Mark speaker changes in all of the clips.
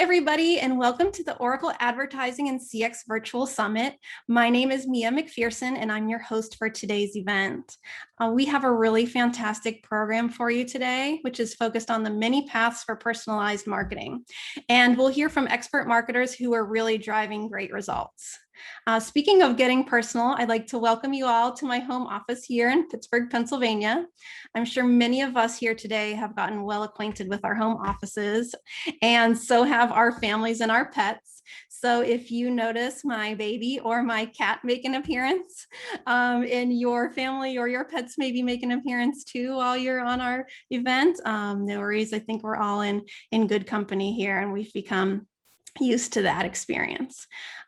Speaker 1: everybody, and welcome to the Oracle Advertising and CX Virtual Summit. My name is Mia McPherson, and I'm your host for today's event. We have a really fantastic program for you today, which is focused on the many paths for personalized marketing. And we'll hear from expert marketers who are really driving great results. Speaking of getting personal, I'd like to welcome you all to my home office here in Pittsburgh, Pennsylvania. I'm sure many of us here today have gotten well acquainted with our home offices, and so have our families and our pets. So if you notice my baby or my cat make an appearance, and your family or your pets maybe make an appearance too while you're on our event, no worries. I think we're all in good company here, and we've become used to that experience.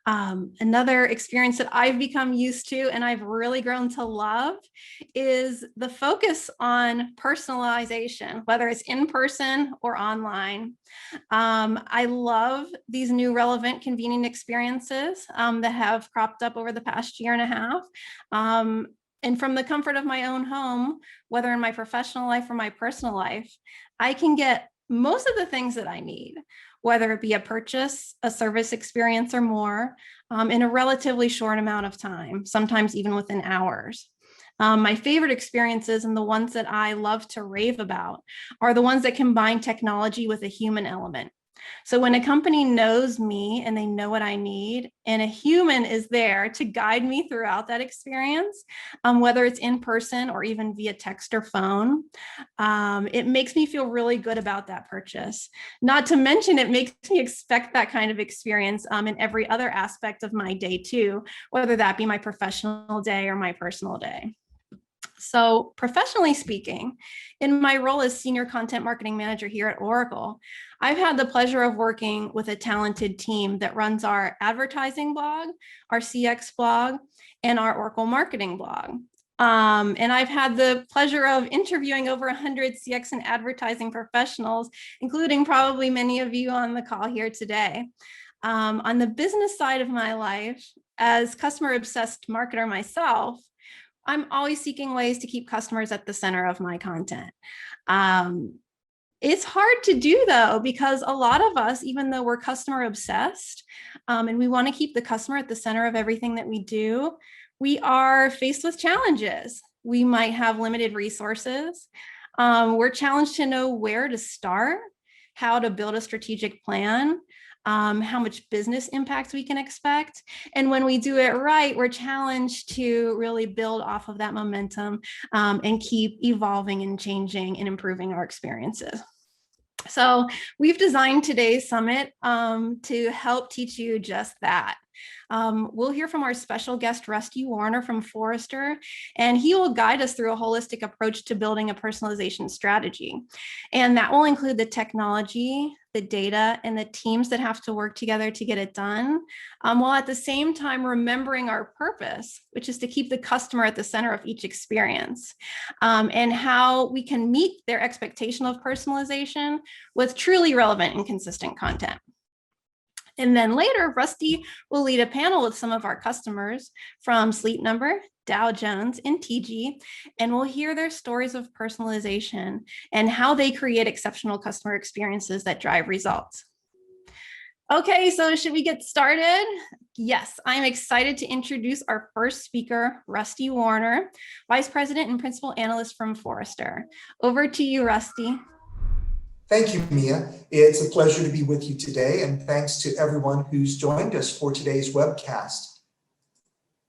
Speaker 1: Another experience that I've become used to and I've really grown to love is the focus on personalization, whether it's in person or online. I love these new relevant, convenient experiences that have cropped up over the past year and a half. And from the comfort of my own home, whether in my professional life or my personal life, I can get most of the things that I need, whether it be a purchase, a service experience, or more, in a relatively short amount of time, sometimes even within hours. My favorite experiences and the ones that I love to rave about are the ones that combine technology with a human element. So when a company knows me and they know what I need, and a human is there to guide me throughout that experience, whether it's in person or even via text or phone, it makes me feel really good about that purchase. Not to mention, it makes me expect that kind of experience in every other aspect of my day too, whether that be my professional day or my personal day. So professionally speaking, in my role as Senior Content Marketing Manager here at Oracle, I've had the pleasure of working with a talented team that runs our advertising blog, our CX blog, and our Oracle marketing blog. And I've had the pleasure of interviewing over 100 CX and advertising professionals, including probably many of you on the call here today. On the business side of my life, as customer-obsessed marketer myself, I'm always seeking ways to keep customers at the center of my content. It's hard to do though, because a lot of us, even though we're customer obsessed, and we want to keep the customer at the center of everything that we do, we are faced with challenges. We might have limited resources. We're challenged to know where to start, how to build a strategic plan, how much business impact we can expect. And when we do it right, we're challenged to really build off of that momentum and keep evolving and changing and improving our experiences. So we've designed today's summit to help teach you just that. We'll hear from our special guest, Rusty Warner from Forrester, and he will guide us through a holistic approach to building a personalization strategy. And that will include the technology, the data, and the teams that have to work together to get it done, while at the same time remembering our purpose, which is to keep the customer at the center of each experience, and how we can meet their expectation of personalization with truly relevant and consistent content. And then later, Rusty will lead a panel with some of our customers from Sleep Number, Dow Jones, and TG, and we'll hear their stories of personalization and how they create exceptional customer experiences that drive results. Okay, so should we get started? Yes, I'm excited to introduce our first speaker, Rusty Warner, Vice President and Principal Analyst from Forrester. Over to you, Rusty.
Speaker 2: Thank you, Mia. It's a pleasure to be with you today, and thanks to everyone who's joined us for today's webcast.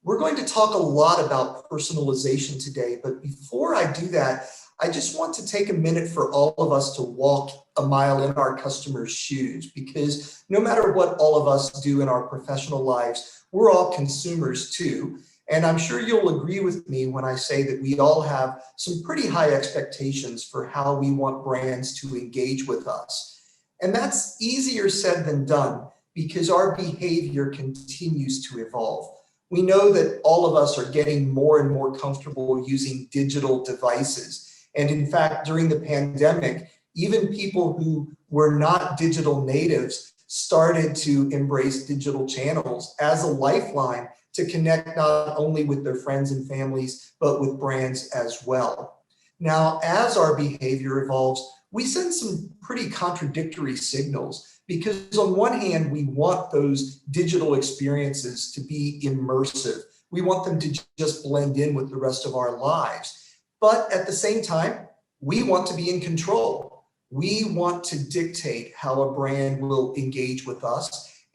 Speaker 2: We're going to talk a lot about personalization today, but before I do that, I just want to take a minute for all of us to walk a mile in our customers' shoes, because no matter what all of us do in our professional lives, we're all consumers too. And I'm sure you'll agree with me when I say that we all have some pretty high expectations for how we want brands to engage with us. And that's easier said than done, because our behavior continues to evolve. We know that all of us are getting more and more comfortable using digital devices. And in fact, during the pandemic, even people who were not digital natives started to embrace digital channels as a lifeline to connect not only with their friends and families, but with brands as well. Now, as our behavior evolves, we send some pretty contradictory signals, Because on one hand, we want those digital experiences to be immersive. We want them to just blend in with the rest of our lives. But at the same time, we want to be in control. We want to dictate how a brand will engage with us,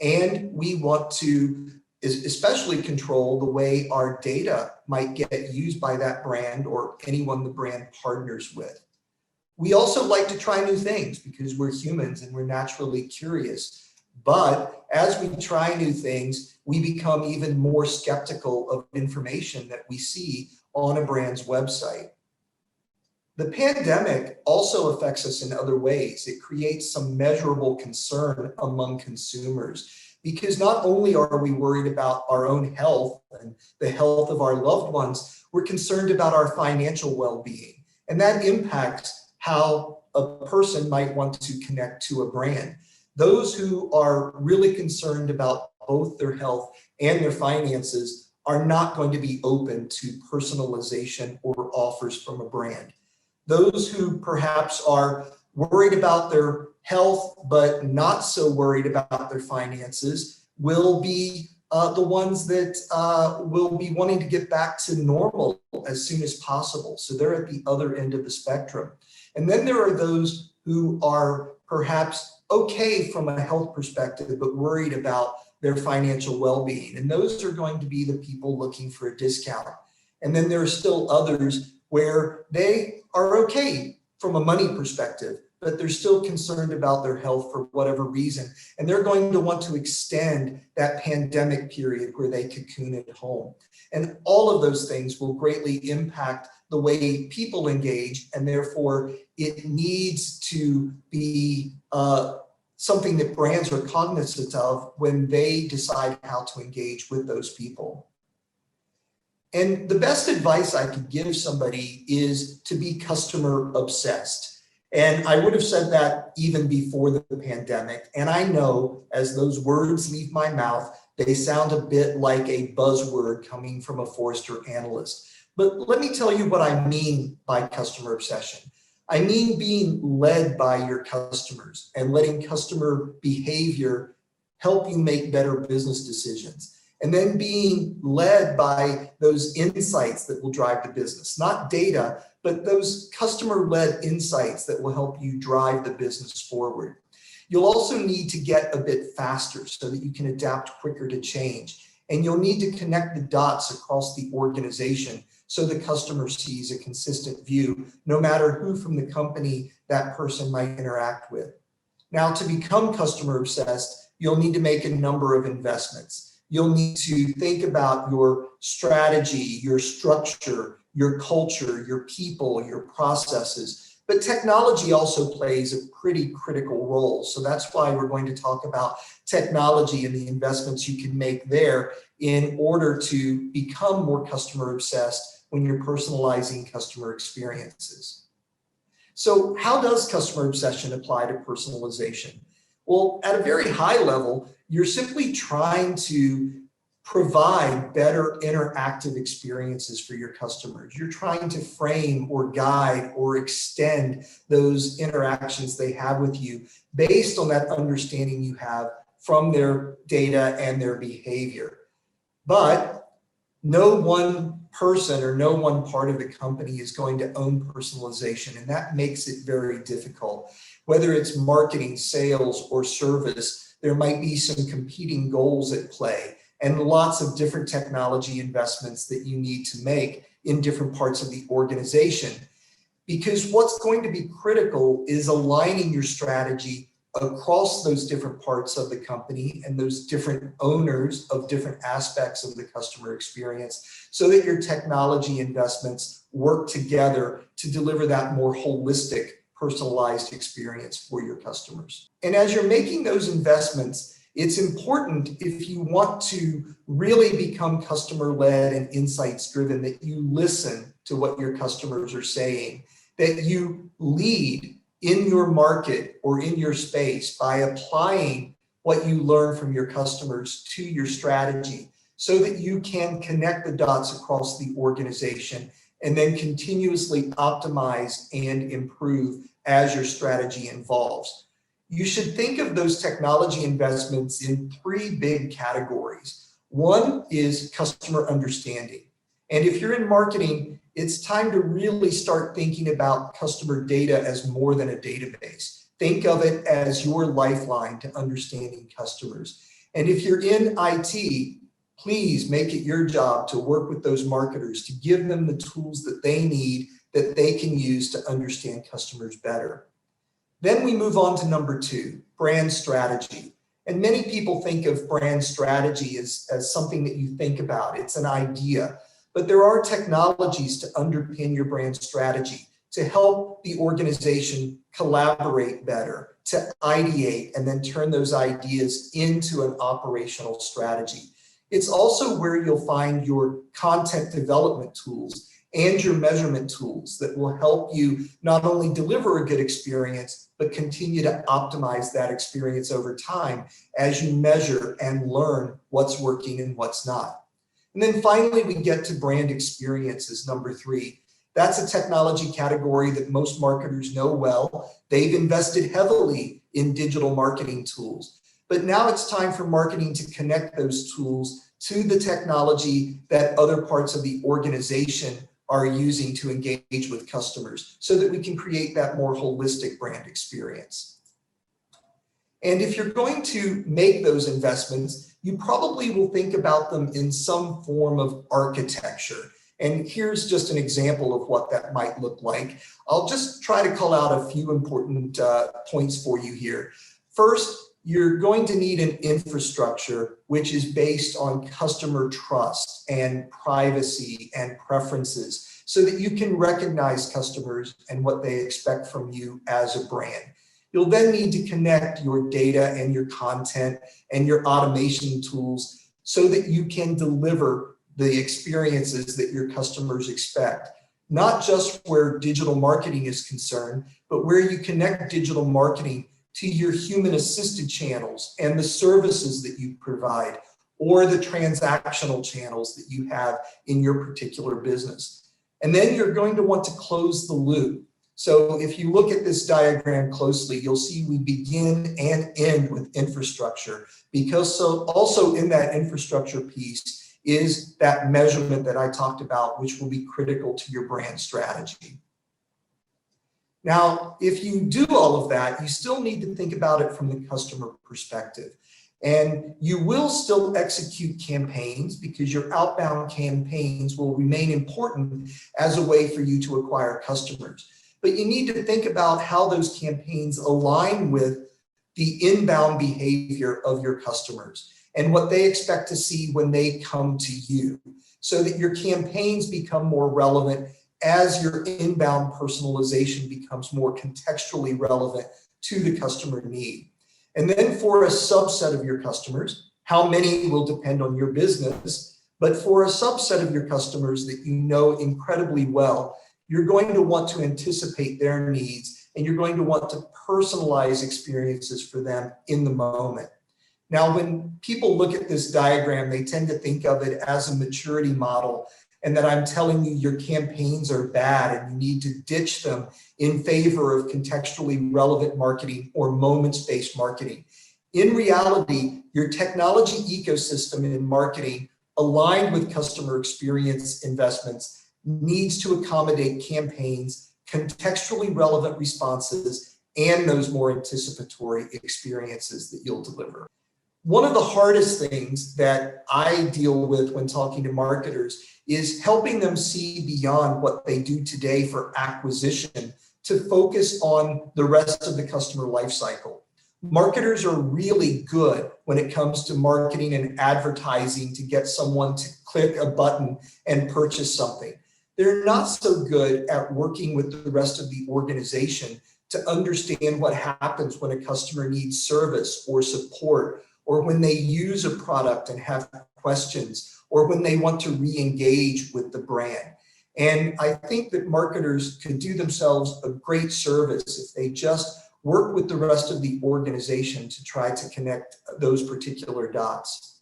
Speaker 2: and we want to especially control the way our data might get used by that brand or anyone the brand partners with. We also like to try new things because we're humans and we're naturally curious. But as we try new things, we become even more skeptical of information that we see on a brand's website. The pandemic also affects us in other ways. It creates some measurable concern among consumers because not only are we worried about our own health and the health of our loved ones, we're concerned about our financial well-being. And that impacts how a person might want to connect to a brand. Those who are really concerned about both their health and their finances are not going to be open to personalization or offers from a brand. Those who perhaps are worried about their health but not so worried about their finances will be the ones that will be wanting to get back to normal as soon as possible. So they're at the other end of the spectrum. And then there are those who are perhaps okay from a health perspective, but worried about their financial well-being. And those are going to be the people looking for a discount. And then there are still others where they are okay from a money perspective, but they're still concerned about their health for whatever reason. And they're going to want to extend that pandemic period where they cocoon at home. And all of those things will greatly impact the way people engage, and therefore it needs to be something that brands are cognizant of when they decide how to engage with those people. And the best advice I could give somebody is to be customer obsessed. And I would have said that even before the pandemic. And I know as those words leave my mouth, they sound a bit like a buzzword coming from a Forrester analyst. But let me tell you what I mean by customer obsession. I mean being led by your customers and letting customer behavior help you make better business decisions. And then being led by those insights that will drive the business, not data, but those customer-led insights that will help you drive the business forward. You'll also need to get a bit faster so that you can adapt quicker to change. And you'll need to connect the dots across the organization so the customer sees a consistent view, no matter who from the company that person might interact with. Now, to become customer obsessed, you'll need to make a number of investments. You'll need to think about your strategy, your structure, your culture, your people, your processes. But technology also plays a pretty critical role. So that's why we're going to talk about technology and the investments you can make there in order to become more customer obsessed when you're personalizing customer experiences. So how does customer obsession apply to personalization? Well, at a very high level, you're simply trying to provide better interactive experiences for your customers. You're trying to frame or guide or extend those interactions they have with you based on that understanding you have from their data and their behavior. But no one person or no one part of the company is going to own personalization, and that makes it very difficult. Whether it's marketing, sales, or service, there might be some competing goals at play and lots of different technology investments that you need to make in different parts of the organization. Because what's going to be critical is aligning your strategy across those different parts of the company and those different owners of different aspects of the customer experience so that your technology investments work together to deliver that more holistic, personalized experience for your customers. And as you're making those investments, it's important, if you want to really become customer-led and insights-driven, that you listen to what your customers are saying, that you lead in your market or in your space by applying what you learn from your customers to your strategy so that you can connect the dots across the organization and then continuously optimize and improve as your strategy evolves. You should think of those technology investments in three big categories. One is customer understanding. And if you're in marketing, it's time to really start thinking about customer data as more than a database. Think of it as your lifeline to understanding customers. And if you're in IT, please make it your job to work with those marketers to give them the tools that they need that they can use to understand customers better. Then we move on to number two, brand strategy. And many people think of brand strategy as something that you think about. It's an idea. But there are technologies to underpin your brand strategy to help the organization collaborate better, to ideate, and then turn those ideas into an operational strategy. It's also where you'll find your content development tools and your measurement tools that will help you not only deliver a good experience, but continue to optimize that experience over time as you measure and learn what's working and what's not. And then finally, we get to brand experiences, number three. That's a technology category that most marketers know well. They've invested heavily in digital marketing tools. But now it's time for marketing to connect those tools to the technology that other parts of the organization are using to engage with customers so that we can create that more holistic brand experience. And if you're going to make those investments, you probably will think about them in some form of architecture. And here's just an example of what that might look like. I'll just try to call out a few important points for you here. First, you're going to need an infrastructure which is based on customer trust and privacy and preferences so that you can recognize customers and what they expect from you as a brand. You'll then need to connect your data and your content and your automation tools so that you can deliver the experiences that your customers expect, not just where digital marketing is concerned, but where you connect digital marketing to your human assisted channels and the services that you provide, or the transactional channels that you have in your particular business. And then you're going to want to close the loop. So if you look at this diagram closely, you'll see we begin and end with infrastructure, because so also in that infrastructure piece is that measurement that I talked about, which will be critical to your brand strategy. Now, if you do all of that, you still need to think about it from the customer perspective. And you will still execute campaigns because your outbound campaigns will remain important as a way for you to acquire customers. But you need to think about how those campaigns align with the inbound behavior of your customers and what they expect to see when they come to you, so that your campaigns become more relevant as your inbound personalization becomes more contextually relevant to the customer need. And then for a subset of your customers, how many will depend on your business, but for a subset of your customers that you know incredibly well, you're going to want to anticipate their needs and you're going to want to personalize experiences for them in the moment. Now, when people look at this diagram, they tend to think of it as a maturity model, and that I'm telling you your campaigns are bad and you need to ditch them in favor of contextually relevant marketing or moments-based marketing. In reality, your technology ecosystem in marketing, aligned with customer experience investments, needs to accommodate campaigns, contextually relevant responses, and those more anticipatory experiences that you'll deliver. One of the hardest things that I deal with when talking to marketers is helping them see beyond what they do today for acquisition to focus on the rest of the customer lifecycle. Marketers are really good when it comes to marketing and advertising to get someone to click a button and purchase something. They're not so good at working with the rest of the organization to understand what happens when a customer needs service or support, or when they use a product and have questions, or when they want to re-engage with the brand. And I think that marketers could do themselves a great service if they just work with the rest of the organization to try to connect those particular dots.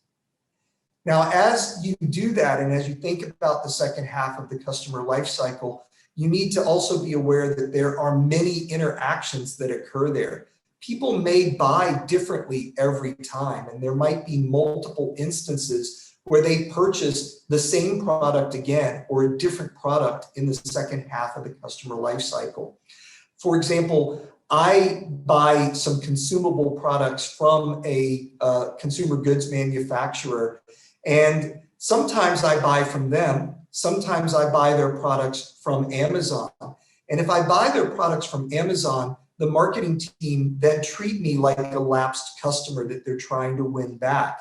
Speaker 2: Now, as you do that, and as you think about the second half of the customer life cycle, you need to also be aware that there are many interactions that occur there. people may buy differently every time, and there might be multiple instances where they purchase the same product again or a different product in the second half of the customer life cycle. For example, I buy some consumable products from a consumer goods manufacturer, and sometimes I buy from them, sometimes I buy their products from Amazon. And if I buy their products from Amazon, the marketing team then treat me like a lapsed customer that they're trying to win back.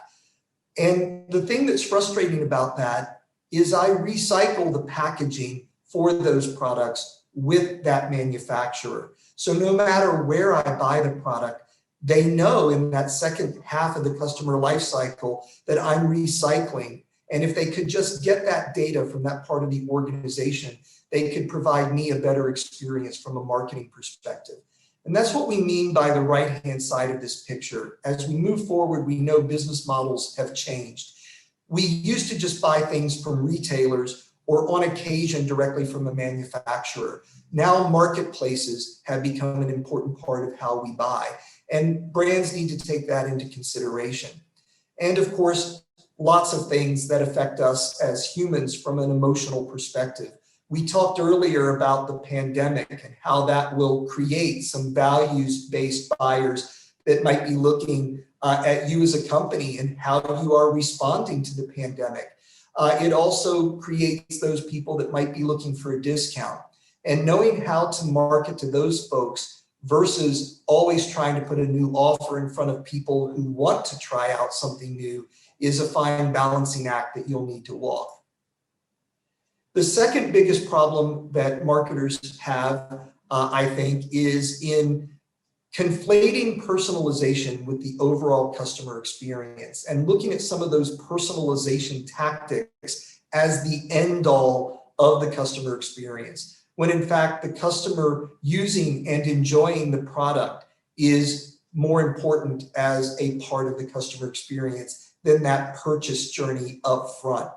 Speaker 2: And the thing that's frustrating about that is I recycle the packaging for those products with that manufacturer. So no matter where I buy the product, they know in that second half of the customer life cycle that I'm recycling. And if they could just get that data from that part of the organization, they could provide me a better experience from a marketing perspective. And that's what we mean by the right-hand side of this picture. As we move forward, we know business models have changed. We used to just buy things from retailers or on occasion directly from a manufacturer. Now marketplaces have become an important part of how we buy, and brands need to take that into consideration. And of course, lots of things that affect us as humans from an emotional perspective. We talked earlier about the pandemic and how that will create some values-based buyers that might be looking at you as a company and how you are responding to the pandemic. It also creates those people that might be looking for a discount. And knowing how to market to those folks versus always trying to put a new offer in front of people who want to try out something new is a fine balancing act that you'll need to walk. The second biggest problem that marketers have, I think, is in conflating personalization with the overall customer experience and looking at some of those personalization tactics as the end all of the customer experience, when in fact the customer using and enjoying the product is more important as a part of the customer experience than that purchase journey up front.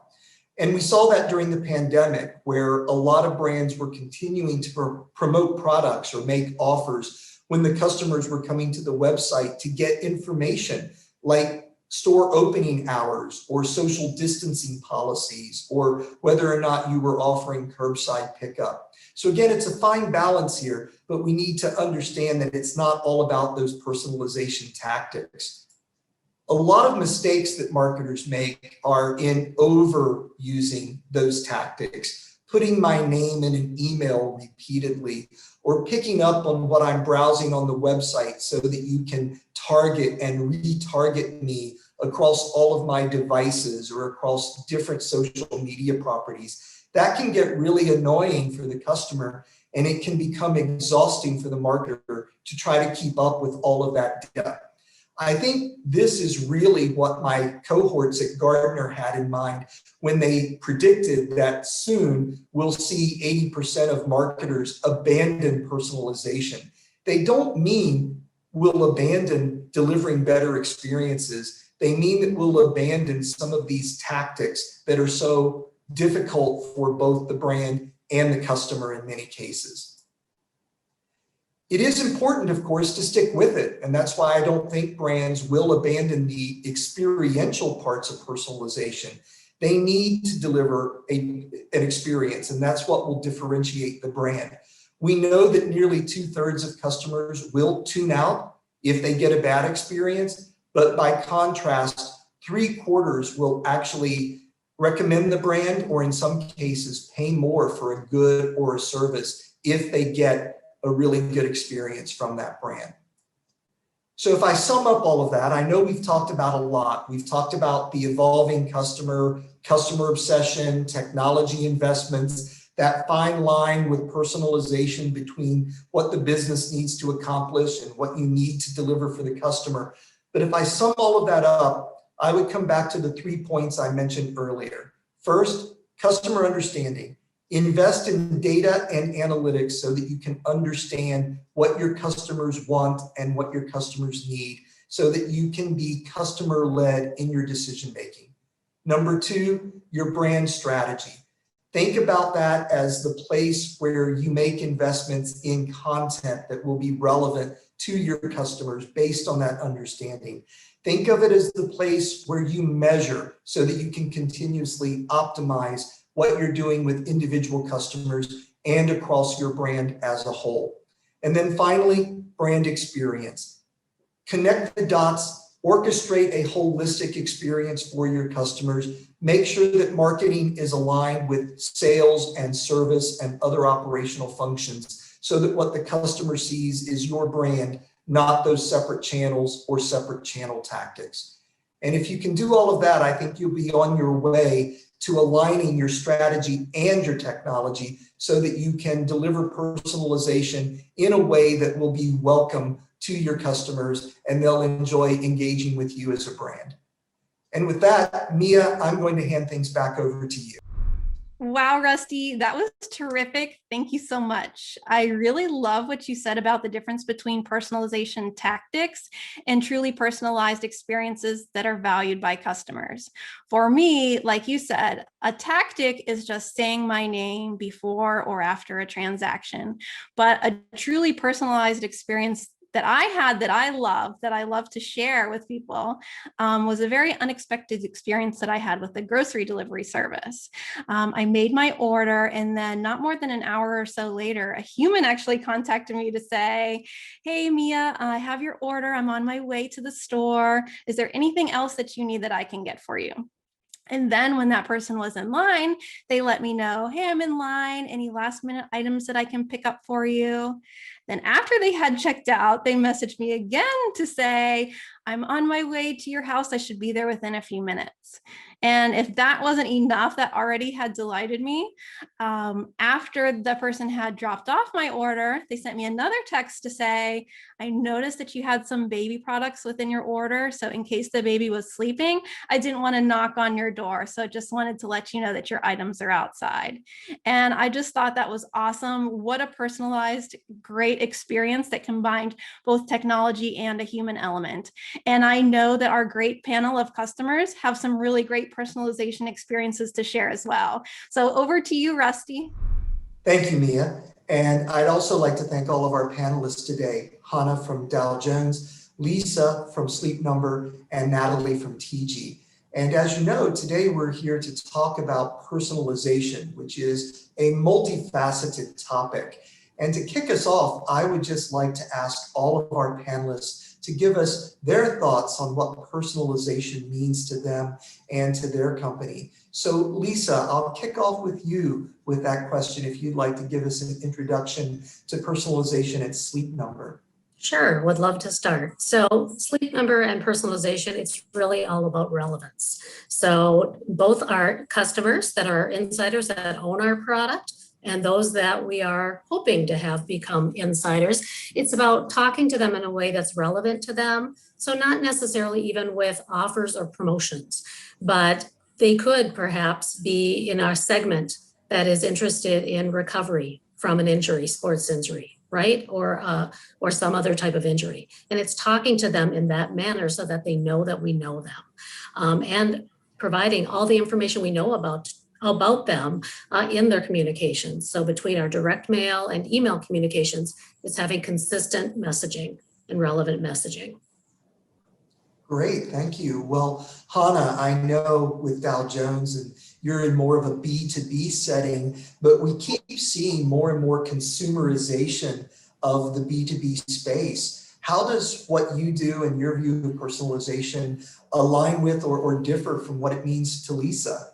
Speaker 2: And we saw that during the pandemic, where a lot of brands were continuing to promote products or make offers when the customers were coming to the website to get information like store opening hours or social distancing policies, or whether or not you were offering curbside pickup. So again, it's a fine balance here, but we need to understand that it's not all about those personalization tactics. A lot of mistakes that marketers make are in overusing those tactics, putting my name in an email repeatedly, or picking up on what I'm browsing on the website so that you can target and retarget me across all of my devices or across different social media properties. That can get really annoying for the customer, and it can become exhausting for the marketer to try to keep up with all of that data. I think this is really what my cohorts at Gartner had in mind when they predicted that soon we'll see 80% of marketers abandon personalization. They don't mean we'll abandon delivering better experiences. They mean that we'll abandon some of these tactics that are so difficult for both the brand and the customer in many cases. It is important, of course, to stick with it. And that's why I don't think brands will abandon the experiential parts of personalization. They need to deliver an experience, and that's what will differentiate the brand. We know that nearly 2/3 of customers will tune out if they get a bad experience, but by contrast, 3/4 will actually recommend the brand, or in some cases, pay more for a good or a service if they get a really good experience from that brand. So if I sum up all of that, I know we've talked about a lot. We've talked about the evolving customer obsession, technology investments, that fine line with personalization between what the business needs to accomplish and what you need to deliver for the customer. But if I sum all of that up, I would come back to the 3 points I mentioned earlier. First, customer understanding. Invest in data and analytics so that you can understand what your customers want and what your customers need, so that you can be customer-led in your decision-making. Number 2, your brand strategy. Think about that as the place where you make investments in content that will be relevant to your customers based on that understanding. Think of it as the place where you measure so that you can continuously optimize what you're doing with individual customers and across your brand as a whole. And then finally, brand experience. Connect the dots, orchestrate a holistic experience for your customers. Make sure that marketing is aligned with sales and service and other operational functions so that what the customer sees is your brand, not those separate channels or separate channel tactics. And if you can do all of that, I think you'll be on your way to aligning your strategy and your technology so that you can deliver personalization in a way that will be welcome to your customers and they'll enjoy engaging with you as a brand. And with that, Mia, I'm going to hand things back over to you.
Speaker 1: Wow, Rusty, that was terrific. Thank you so much. I really love what you said about the difference between personalization tactics and truly personalized experiences that are valued by customers. For me, like you said, a tactic is just saying my name before or after a transaction, but a truly personalized experience that I had that I love to share with people was a very unexpected experience that I had with the grocery delivery service. I made my order, and then not more than an hour or so later, a human actually contacted me to say, "Hey, Mia, I have your order. I'm on my way to the store. Is there anything else that you need that I can get for you?" And then when that person was in line, they let me know, "Hey, I'm in line. Any last minute items that I can pick up for you?" Then after they had checked out, they messaged me again to say, "I'm on my way to your house. I should be there within a few minutes." And if that wasn't enough, that already had delighted me. After the person had dropped off my order, they sent me another text to say, "I noticed that you had some baby products within your order. So in case the baby was sleeping, I didn't want to knock on your door. So just wanted to let you know that your items are outside." And I just thought that was awesome. What a personalized, great experience that combined both technology and a human element. And I know that our great panel of customers have some really great personalization experiences to share as well. So over to you, Rusty.
Speaker 2: Thank you, Mia. And I'd also like to thank all of our panelists today, Hannah from Dow Jones, Lisa from Sleep Number, and Natalie from TG. And as you know, today we're here to talk about personalization, which is a multifaceted topic. And to kick us off, I would just like to ask all of our panelists to give us their thoughts on what personalization means to them and to their company. So Lisa, I'll kick off with you with that question if you'd like to give us an introduction to personalization at Sleep Number.
Speaker 3: Sure, would love to start. So Sleep Number and personalization, it's really all about relevance. So both our customers that are insiders that own our product and those that we are hoping to have become insiders, it's about talking to them in a way that's relevant to them. So not necessarily even with offers or promotions, but they could perhaps be in our segment that is interested in recovery from an injury, sports injury, right? Or some other type of injury. And it's talking to them in that manner so that they know that we know them, and providing all the information we know about them in their communications. So between our direct mail and email communications, it's having consistent messaging and relevant messaging.
Speaker 2: Great, thank you. Well, Hannah, I know with Dow Jones and you're in more of a B2B setting, but we keep seeing more and more consumerization of the B2B space. How does what you do and your view of personalization align with or differ from what it means to Lisa?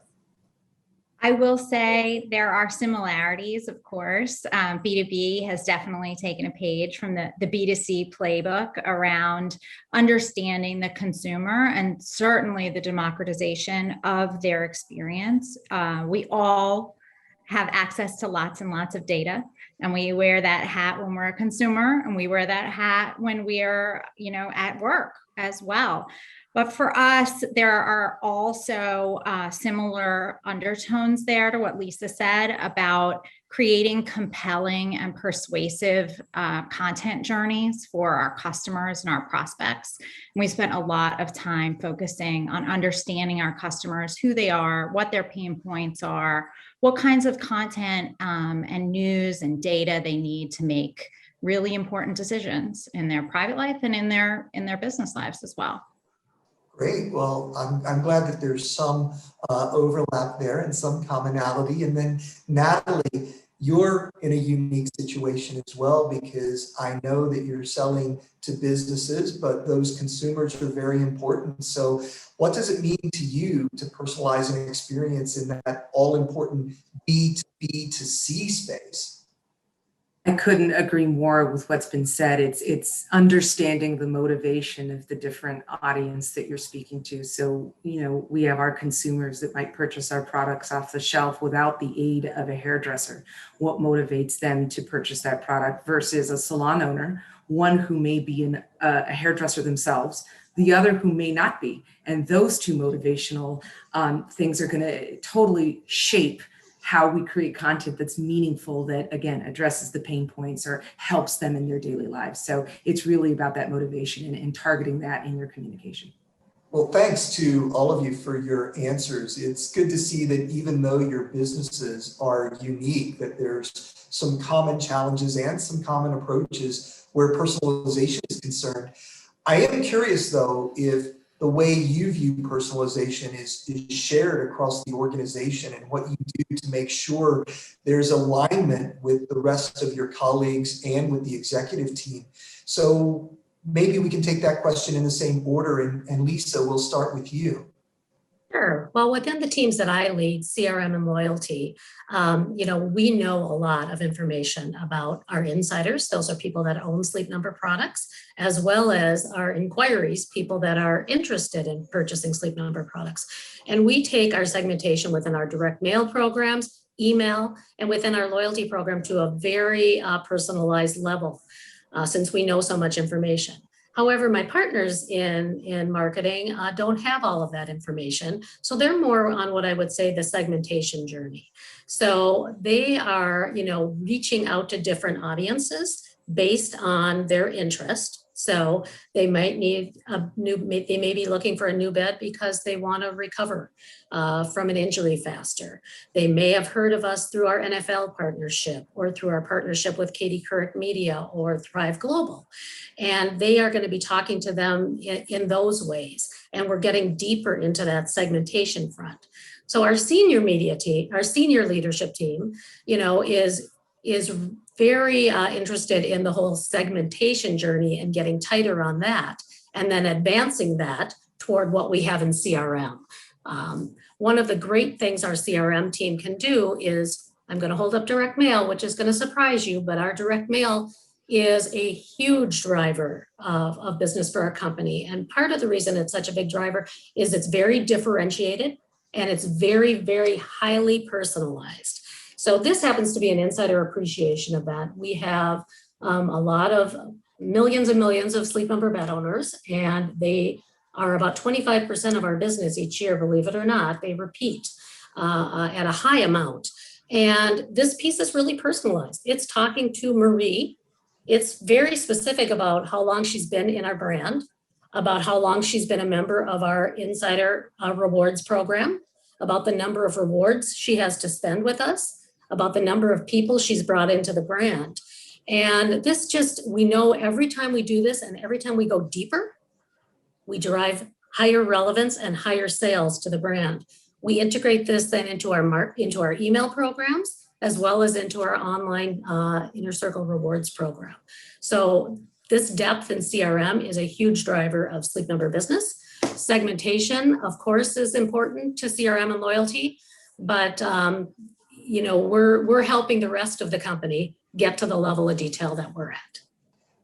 Speaker 4: I will say there are similarities, of course. B2B has definitely taken a page from the B2C playbook around understanding the consumer and certainly the democratization of their experience. We all have access to lots and lots of data, and we wear that hat when we're a consumer, and we wear that hat when we're, at work as well. But for us, there are also similar undertones there to what Lisa said about creating compelling and persuasive content journeys for our customers and our prospects. And we spent a lot of time focusing on understanding our customers, who they are, what their pain points are, what kinds of content and news and data they need to make really important decisions in their private life and in their business lives as well.
Speaker 2: Great. Well, I'm glad that there's some overlap there and some commonality. And then Natalie, you're in a unique situation as well, because I know that you're selling to businesses, but those consumers are very important. So what does it mean to you to personalize an experience in that all important B2B to C space?
Speaker 5: I couldn't agree more with what's been said. It's understanding the motivation of the different audience that you're speaking to. So, we have our consumers that might purchase our products off the shelf without the aid of a hairdresser. What motivates them to purchase that product versus a salon owner, one who may be a hairdresser themselves, the other who may not be. And those two motivational things are going to totally shape how we create content that's meaningful, that again addresses the pain points or helps them in their daily lives. So it's really about that motivation and targeting that in your communication.
Speaker 2: Well, thanks to all of you for your answers. It's good to see that even though your businesses are unique, that there's some common challenges and some common approaches where personalization is concerned. I am curious though, if the way you view personalization is shared across the organization, and what you do to make sure there's alignment with the rest of your colleagues and with the executive team. So maybe we can take that question in the same order, and Lisa, we'll start with you.
Speaker 3: Sure. Well, within the teams that I lead, CRM and loyalty, we know a lot of information about our insiders. Those are people that own Sleep Number products, as well as our inquiries, people that are interested in purchasing Sleep Number products. And we take our segmentation within our direct mail programs, email, and within our loyalty program to a very personalized level, since we know so much information. However, my partners in marketing don't have all of that information. So they're more on what I would say the segmentation journey. So they are, reaching out to different audiences based on their interest. So they might need they may be looking for a new bed because they want to recover from an injury faster. They may have heard of us through our NFL partnership or through our partnership with Katie Couric Media or Thrive Global. And they are going to be talking to them in those ways. And we're getting deeper into that segmentation front. So our senior media team, our senior leadership team, is very interested in the whole segmentation journey and getting tighter on that, and then advancing that toward what we have in CRM. One of the great things our CRM team can do is, I'm going to hold up direct mail, which is going to surprise you, but our direct mail is a huge driver of business for our company. And part of the reason it's such a big driver is it's very differentiated and it's very, very highly personalized. So this happens to be an insider appreciation of that. We have a lot of millions and millions of Sleep Number bed owners, and they are about 25% of our business each year, believe it or not. They repeat at a high amount. And this piece is really personalized. It's talking to Marie. It's very specific about how long she's been in our brand, about how long she's been a member of our Insider Rewards program, about the number of rewards she has to spend with us, about the number of people she's brought into the brand. And this we know every time we do this and every time we go deeper, we derive higher relevance and higher sales to the brand. We integrate this then into our email programs, as well as into our online Inner Circle Rewards program. So this depth in CRM is a huge driver of Sleep Number business. Segmentation, of course, is important to CRM and loyalty, but we're helping the rest of the company get to the level of detail that we're at.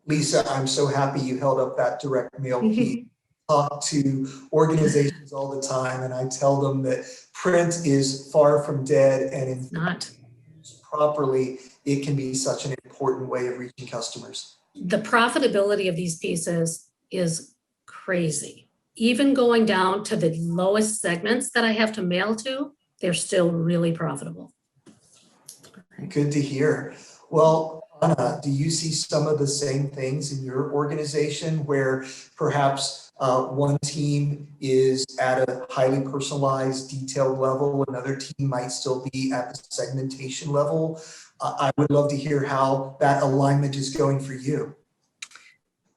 Speaker 2: Lisa, I'm so happy you held up that direct mail piece. Talk to organizations all the time, and I tell them that print is far from dead, and in
Speaker 3: Not
Speaker 2: used properly, it can be such an important way of reaching customers.
Speaker 3: The profitability of these pieces is crazy. Even going down to the lowest segments that I have to mail to, they're still really profitable.
Speaker 2: Good to hear. Well, Anna, do you see some of the same things in your organization where perhaps one team is at a highly personalized, detailed level, another team might still be at the segmentation level? I would love to hear how that alignment is going for you.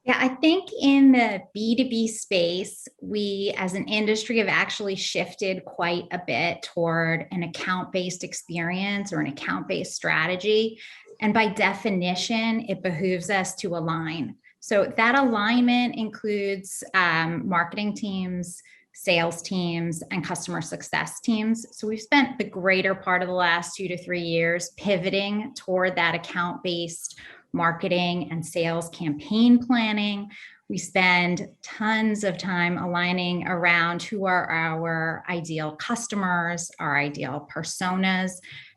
Speaker 4: Yeah, I think in the B2B space, we as an industry have actually shifted quite a bit toward an account-based experience or an account-based strategy. And by definition, it behooves us to align. So that alignment includes marketing teams, sales teams, and customer success teams. So we've spent the greater part of the last 2 to 3 years pivoting toward that account-based marketing and sales campaign planning. We spend tons of time aligning around who are our ideal customers, our ideal personas,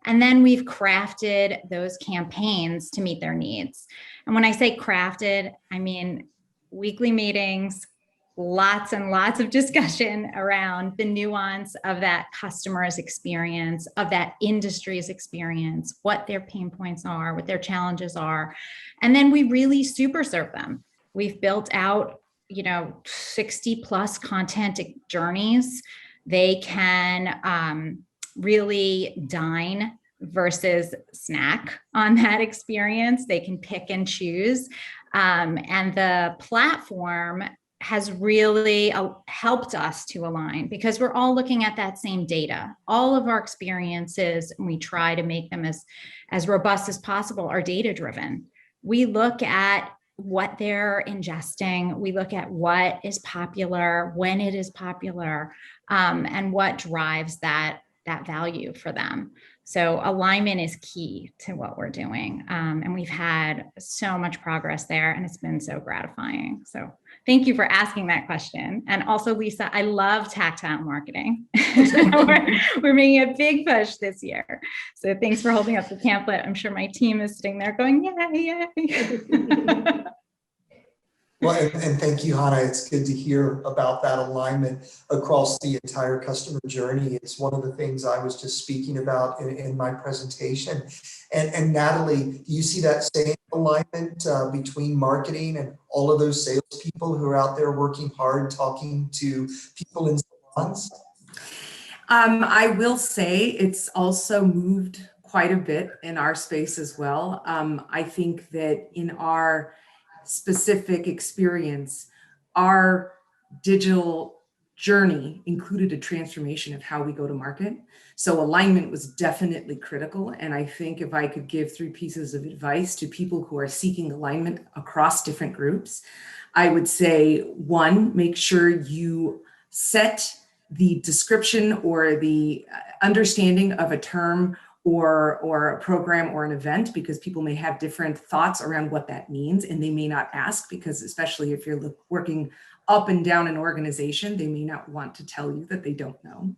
Speaker 4: and then we've crafted those campaigns to meet their needs. And when I say crafted, I mean weekly meetings, lots and lots of discussion around the nuance of that customer's experience, of that industry's experience, what their pain points are, what their challenges are. And then we really super serve them. We've built out, 60 plus content journeys. They can really dine versus snack on that experience. They can pick and choose. And the platform has really helped us to align because we're all looking at that same data. All of our experiences, and we try to make them as robust as possible, are data driven. We look at what they're ingesting. We look at what is popular, when it is popular, and what drives that value for them. So alignment is key to what we're doing. And we've had so much progress there, and it's been so gratifying. So thank you for asking that question. And also, Lisa, I love tactile marketing. we're making a big push this year. So thanks for holding up the pamphlet. I'm sure my team is sitting there going, yay, yay.
Speaker 2: Well, and thank you, Hannah. It's good to hear about that alignment across the entire customer journey. It's one of the things I was just speaking about in my presentation. And Natalie, do you see that same alignment between marketing and all of those salespeople who are out there working hard, talking to people in salons?
Speaker 5: I will say it's also moved quite a bit in our space as well. I think that in our specific experience, our digital journey included a transformation of how we go to market. So alignment was definitely critical. And I think if I could give 3 pieces of advice to people who are seeking alignment across different groups, I would say, 1, make sure you set the description or the understanding of a term or a program or an event, because people may have different thoughts around what that means, and they may not ask, because especially if you're working up and down an organization, they may not want to tell you that they don't know.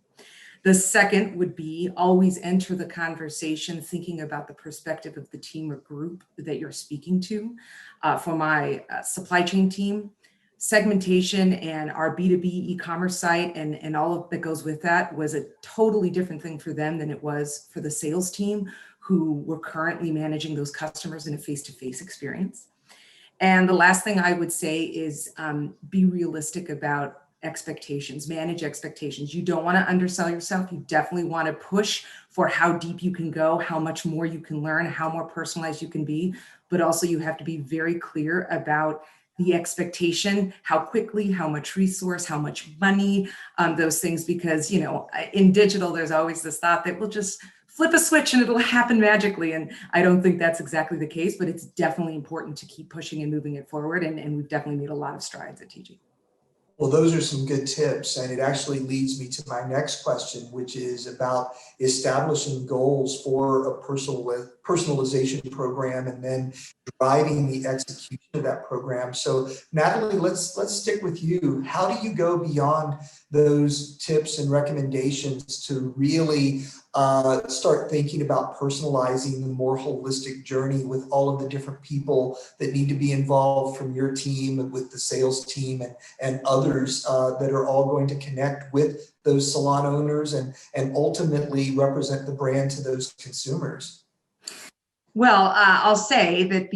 Speaker 5: The second would be always enter the conversation thinking about the perspective of the team or group that you're speaking to. For my supply chain team, segmentation and our B2B e-commerce site and all of that goes with that was a totally different thing for them than it was for the sales team who were currently managing those customers in a face-to-face experience. And the last thing I would say is be realistic about expectations, manage expectations. You don't want to undersell yourself. You definitely want to push for how deep you can go, how much more you can learn, how more personalized you can be, but also you have to be very clear about the expectation, how quickly, how much resource, how much money, those things, because, in digital, there's always this thought that we'll just flip a switch and it'll happen magically. And I don't think that's exactly the case, but it's definitely important to keep pushing and moving it forward. And we've definitely made a lot of strides at TG.
Speaker 2: Well, those are some good tips, and it actually leads me to my next question, which is about establishing goals for a personalization program and then driving the execution of that program. So, Natalie, let's stick with you. How do you go beyond those tips and recommendations to really start thinking about personalizing the more holistic journey with all of the different people that need to be involved from your team and with the sales team and others that are all going to connect with those salon owners and ultimately represent the brand to those consumers?
Speaker 5: Well, I'll say that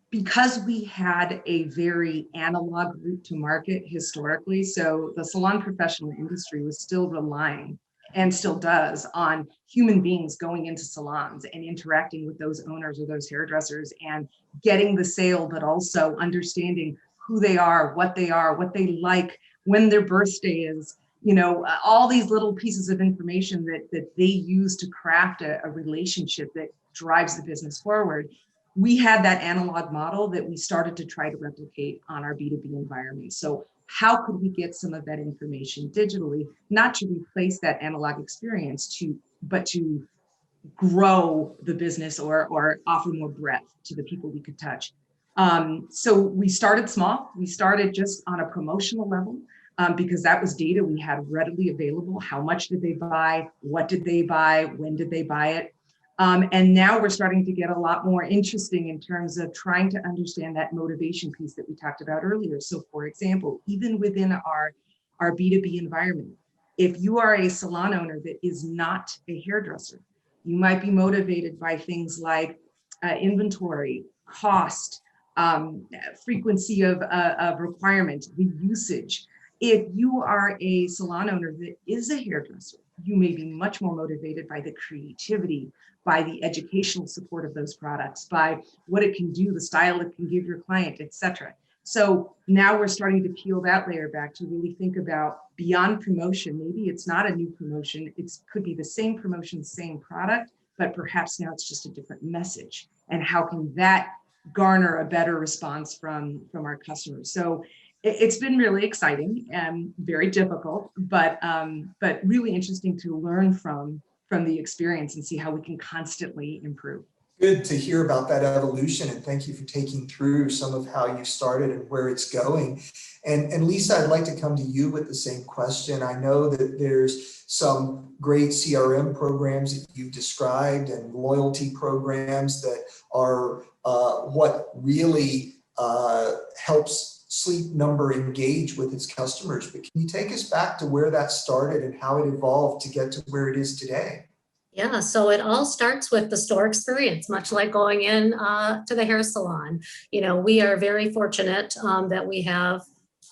Speaker 5: because we had a very analog route to market historically, so the salon professional industry was still relying and still does on human beings going into salons and interacting with those owners or those hairdressers and getting the sale, but also understanding who they are, what they like, when their birthday is, all these little pieces of information that they use to craft a relationship that drives the business forward. We had that analog model that we started to try to replicate on our B2B environment. So how could we get some of that information digitally, not to replace that analog experience, but to grow the business or offer more breadth to the people we could touch. So we started small. We started just on a promotional level because that was data we had readily available. How much did they buy? What did they buy? When did they buy it? And now we're starting to get a lot more interesting in terms of trying to understand that motivation piece that we talked about earlier. So for example, even within our B2B environment, if you are a salon owner that is not a hairdresser, you might be motivated by things like inventory, cost, frequency of requirement, the usage. If you are a salon owner that is a hairdresser, you may be much more motivated by the creativity, by the educational support of those products, by what it can do, the style it can give your client, etc. So now we're starting to peel that layer back to really think about beyond promotion. Maybe it's not a new promotion. It could be the same promotion, same product, but perhaps now it's just a different message. And how can that garner a better response from our customers? So it's been really exciting and very difficult, but really interesting to learn from the experience and see how we can constantly improve.
Speaker 2: Good to hear about that evolution, and thank you for taking through some of how you started and where it's going. And Lisa, I'd like to come to you with the same question. I know that there's some great CRM programs that you've described and loyalty programs that are what really helps Sleep Number engage with its customers. But can you take us back to where that started and how it evolved to get to where it is today?
Speaker 3: Yeah, so it all starts with the store experience, much like going in to the hair salon. We are very fortunate that we have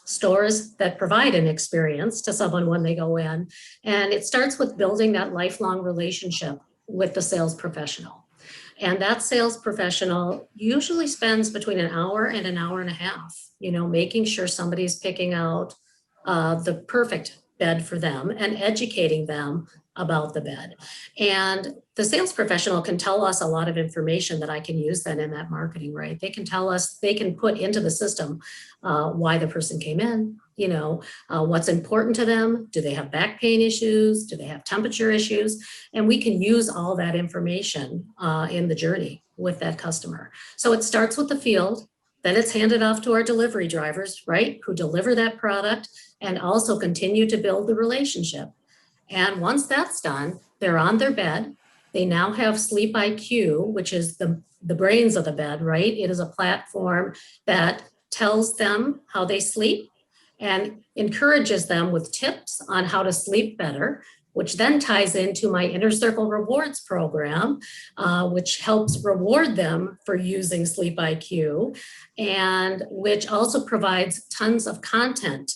Speaker 3: stores that provide an experience to someone when they go in. And it starts with building that lifelong relationship with the sales professional. And that sales professional usually spends between an hour and an hour and a half, making sure somebody's picking out the perfect bed for them and educating them about the bed. And the sales professional can tell us a lot of information that I can use then in that marketing, right? They can tell us, they can put into the system why the person came in, what's important to them. Do they have back pain issues? Do they have temperature issues? And we can use all that information in the journey with that customer. So it starts with the field, then it's handed off to our delivery drivers, right? Who deliver that product and also continue to build the relationship. And once that's done, they're on their bed. They now have Sleep IQ, which is the brains of the bed, right? It is a platform that tells them how they sleep and encourages them with tips on how to sleep better, which then ties into my Inner Circle Rewards program, which helps reward them for using Sleep IQ, and which also provides tons of content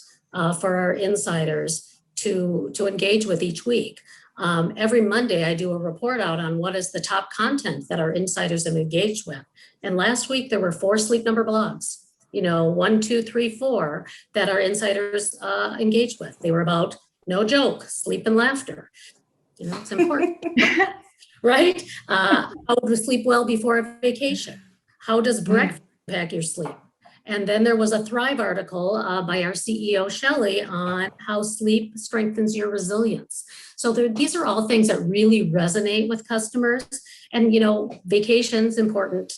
Speaker 3: for our insiders to engage with each week. Every Monday, I do a report out on what is the top content that our insiders have engaged with. And last week, there were 4 Sleep Number blogs, 1, 2, 3, 4 that our insiders engaged with. They were about, no joke, sleep and laughter. It's important, right? How to sleep well before a vacation. How does breakfast impact your sleep? And then there was a Thrive article by our CEO, Shelley, on how sleep strengthens your resilience. So these are all things that really resonate with customers. And, vacation's important.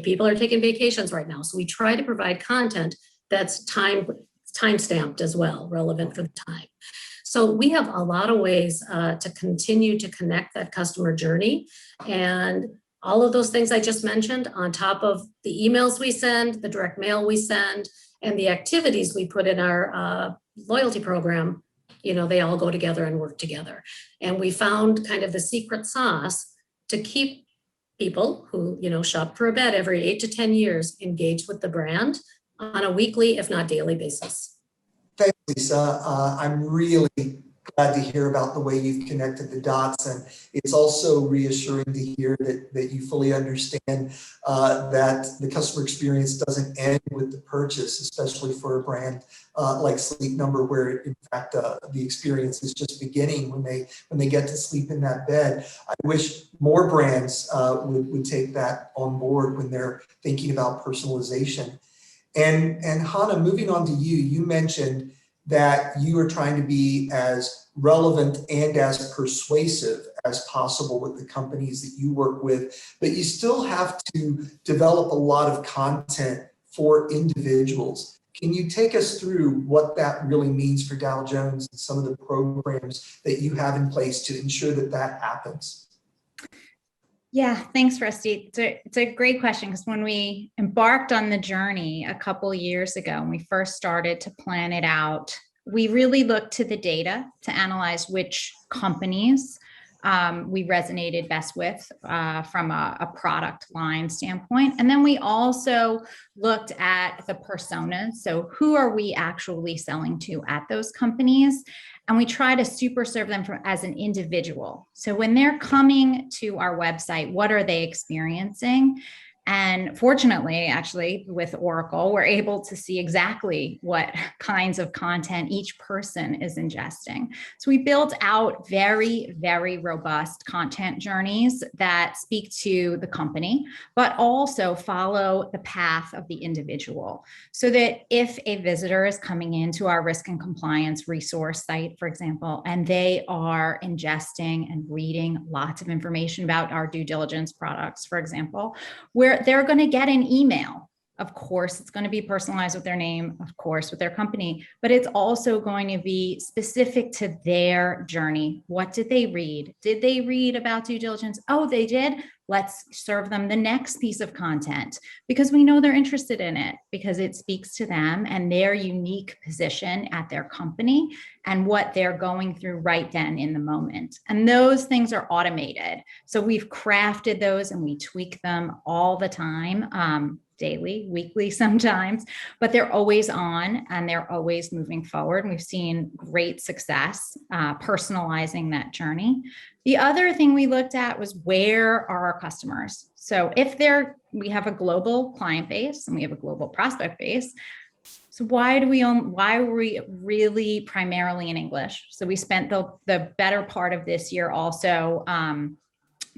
Speaker 3: People are taking vacations right now. So we try to provide content that's time-stamped as well, relevant for the time. So we have a lot of ways to continue to connect that customer journey. And all of those things I just mentioned, on top of the emails we send, the direct mail we send, and the activities we put in our loyalty program, they all go together and work together. And we found kind of the secret sauce to keep people who, shop for a bed every 8 to 10 years engaged with the brand on a weekly, if not daily basis.
Speaker 2: Thanks, Lisa. I'm really glad to hear about the way you've connected the dots. And it's also reassuring to hear that you fully understand that the customer experience doesn't end with the purchase, especially for a brand like Sleep Number, where in fact the experience is just beginning when they get to sleep in that bed. I wish more brands would take that on board when they're thinking about personalization. And Hannah, moving on to you, you mentioned that you are trying to be as relevant and as persuasive as possible with the companies that you work with, but you still have to develop a lot of content for individuals. Can you take us through what that really means for Dow Jones and some of the programs that you have in place to ensure that that happens?
Speaker 4: Yeah, thanks, Rusty. It's a great question, because when we embarked on the journey a couple years ago, and we first started to plan it out, we really looked to the data to analyze which companies we resonated best with from a product line standpoint. And then we also looked at the personas. So who are we actually selling to at those companies? And we try to super serve them as an individual. So when they're coming to our website, what are they experiencing? And fortunately, actually, with Oracle, we're able to see exactly what kinds of content each person is ingesting. So we built out very, very robust content journeys that speak to the company, but also follow the path of the individual. So that if a visitor is coming into our risk and compliance resource site, for example, and they are ingesting and reading lots of information about our due diligence products, for example, where they're going to get an email. Of course, it's going to be personalized with their name, of course, with their company, but it's also going to be specific to their journey. What did they read? Did they read about due diligence? Oh, they did. Let's serve them the next piece of content because we know they're interested in it, because it speaks to them and their unique position at their company and what they're going through right then in the moment. And those things are automated. So we've crafted those and we tweak them all the time, daily, weekly sometimes, but they're always on and they're always moving forward. And we've seen great success personalizing that journey. The other thing we looked at was, where are our customers? So if we have a global client base and we have a global prospect base, so why were we really primarily in English? So we spent the better part of this year also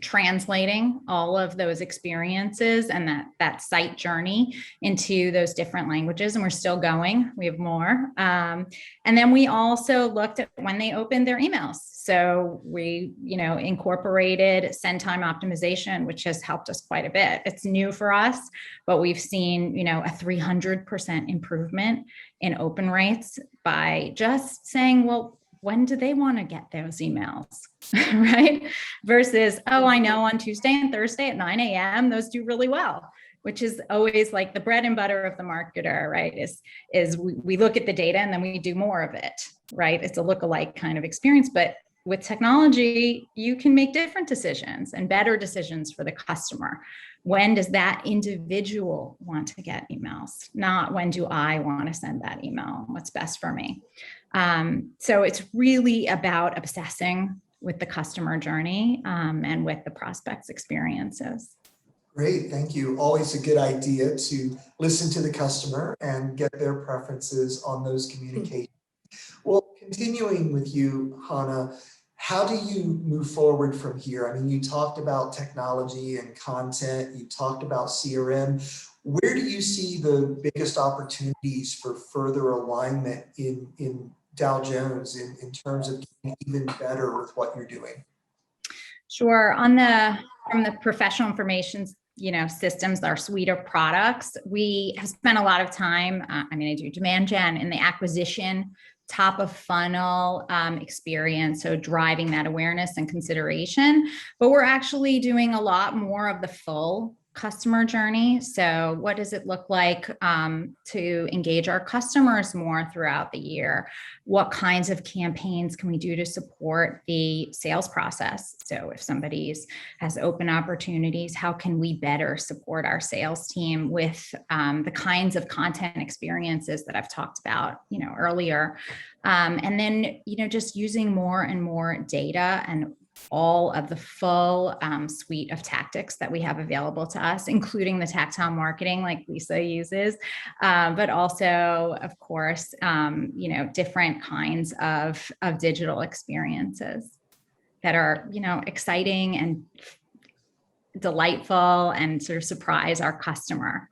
Speaker 4: translating all of those experiences and that site journey into those different languages, and we're still going. We have more. And then we also looked at when they opened their emails. So we, incorporated send time optimization, which has helped us quite a bit. It's new for us, but we've seen, a 300% improvement in open rates by just saying, well, when do they want to get those emails, right? Versus, oh, I know on Tuesday and Thursday at 9 a.m., those do really well, which is always like the bread and butter of the marketer, right? Is we look at the data and then we do more of it, right? It's a lookalike kind of experience, but with technology, you can make different decisions and better decisions for the customer. When does that individual want to get emails? Not when do I want to send that email? What's best for me? So it's really about obsessing with the customer journey and with the prospect's experiences.
Speaker 2: Great, thank you. Always a good idea to listen to the customer and get their preferences on those communications. Well, continuing with you, Hannah, how do you move forward from here? I mean, you talked about technology and content, you talked about CRM. Where do you see the biggest opportunities for further alignment in Dow Jones in terms of getting even better with what you're doing?
Speaker 4: Sure. From the professional information systems, our suite of products, we have spent a lot of time, I do demand gen in the acquisition, top of funnel experience, so driving that awareness and consideration, but we're actually doing a lot more of the full customer journey. So what does it look like to engage our customers more throughout the year? What kinds of campaigns can we do to support the sales process? So if somebody has open opportunities, how can we better support our sales team with the kinds of content experiences that I've talked about, earlier? And then, just using more and more data and all of the full suite of tactics that we have available to us, including the tactile marketing like Lisa uses, but also, of course, different kinds of digital experiences that are, exciting and delightful and sort of surprise our customer.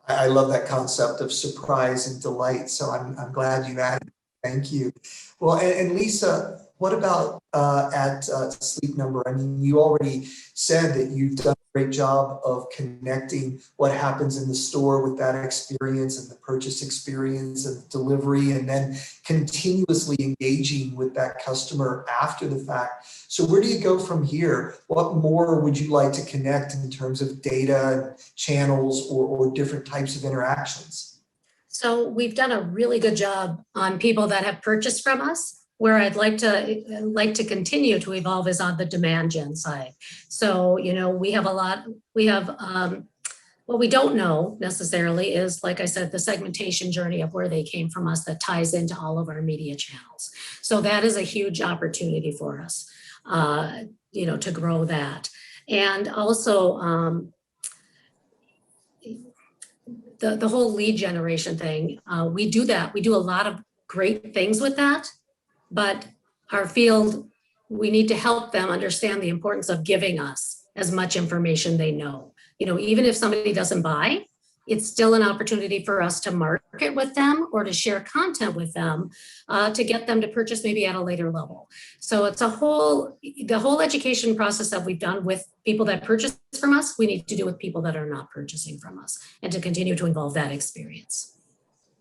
Speaker 2: I love that concept of surprise and delight. So I'm glad you added. Thank you. Well, and Lisa, what about at Sleep Number? I mean, you already said that you've done a great job of connecting what happens in the store with that experience and the purchase experience and delivery, and then continuously engaging with that customer after the fact. So where do you go from here? What more would you like to connect in terms of data and channels or different types of interactions?
Speaker 3: So we've done a really good job on people that have purchased from us. Where I'd like to continue to evolve is on the demand gen side. So, we have what we don't know necessarily is, like I said, the segmentation journey of where they came from us that ties into all of our media channels. So that is a huge opportunity for us, to grow that. And also, the whole lead generation thing, we do that. We do a lot of great things with that, but our field, we need to help them understand the importance of giving us as much information they know. Even if somebody doesn't buy, it's still an opportunity for us to market with them or to share content with them to get them to purchase maybe at a later level. So it's the whole education process that we've done with people that purchase from us, we need to do with people that are not purchasing from us and to continue to involve that experience.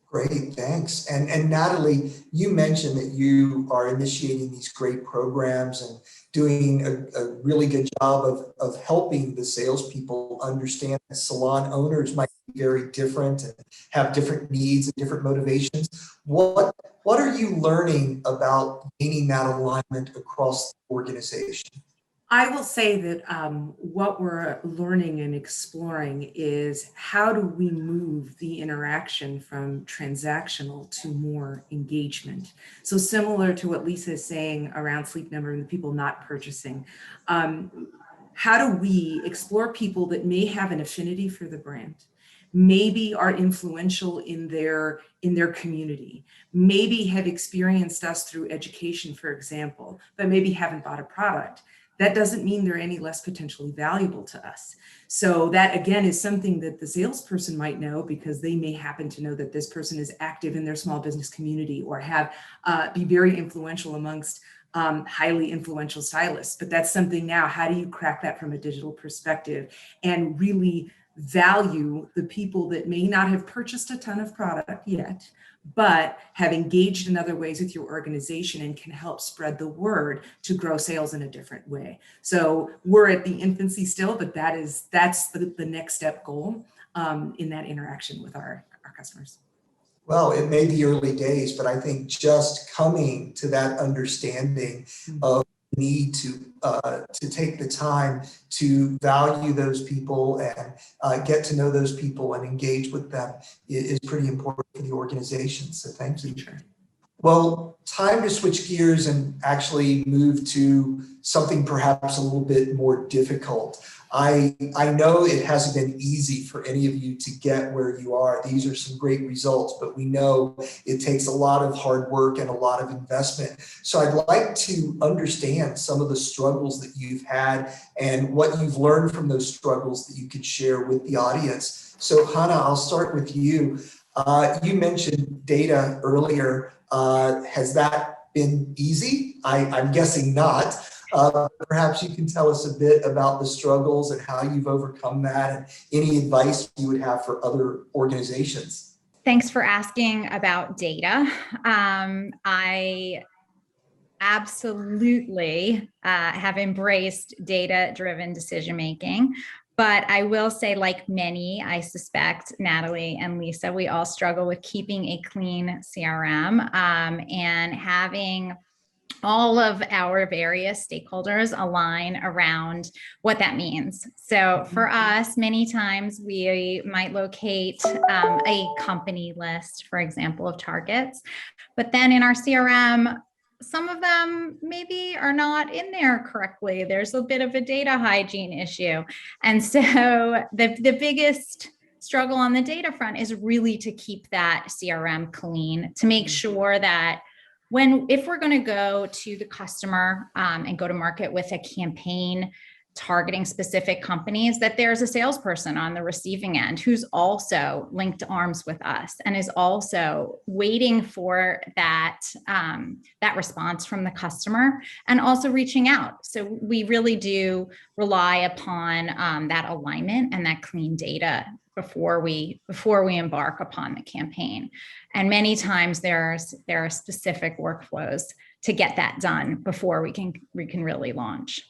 Speaker 2: Great, thanks. And Natalie, you mentioned that you are initiating these great programs and doing a really good job of helping the salespeople understand that salon owners might be very different and have different needs and different motivations. What are you learning about gaining that alignment across the organization?
Speaker 5: I will say that what we're learning and exploring is how do we move the interaction from transactional to more engagement. So similar to what Lisa is saying around Sleep Number and the people not purchasing, how do we explore people that may have an affinity for the brand, maybe are influential in their community, maybe have experienced us through education, for example, but maybe haven't bought a product. That doesn't mean they're any less potentially valuable to us. So that, again, is something that the salesperson might know because they may happen to know that this person is active in their small business community or be very influential amongst highly influential stylists. But that's something now, how do you crack that from a digital perspective and really value the people that may not have purchased a ton of product yet, but have engaged in other ways with your organization and can help spread the word to grow sales in a different way. So we're at the infancy still, but that's the next step goal in that interaction with our customers.
Speaker 2: Well, it may be early days, but I think just coming to that understanding of the need to take the time to value those people and get to know those people and engage with them is pretty important for the organization. So thank you.
Speaker 5: Sure.
Speaker 2: Well, time to switch gears and actually move to something perhaps a little bit more difficult. I know it hasn't been easy for any of you to get where you are. These are some great results, but we know it takes a lot of hard work and a lot of investment. So I'd like to understand some of the struggles that you've had and what you've learned from those struggles that you could share with the audience. So Hannah, I'll start with you. You mentioned data earlier. Has that been easy? I'm guessing not. Perhaps you can tell us a bit about the struggles and how you've overcome that and any advice you would have for other organizations.
Speaker 4: Thanks for asking about data. I absolutely have embraced data-driven decision-making But I will say, like many, I suspect, Natalie and Lisa, we all struggle with keeping a clean CRM and having all of our various stakeholders align around what that means. So for us, many times we might locate a company list, for example, of targets, but then in our CRM, some of them maybe are not in there correctly. There's a bit of a data hygiene issue. And so the biggest struggle on the data front is really to keep that CRM clean, to make sure that if we're going to go to the customer and go to market with a campaign targeting specific companies, that there's a salesperson on the receiving end who's also linked arms with us and is also waiting for that response from the customer and also reaching out. So we really do rely upon that alignment and that clean data before we embark upon the campaign. And many times there are specific workflows to get that done before we can really launch.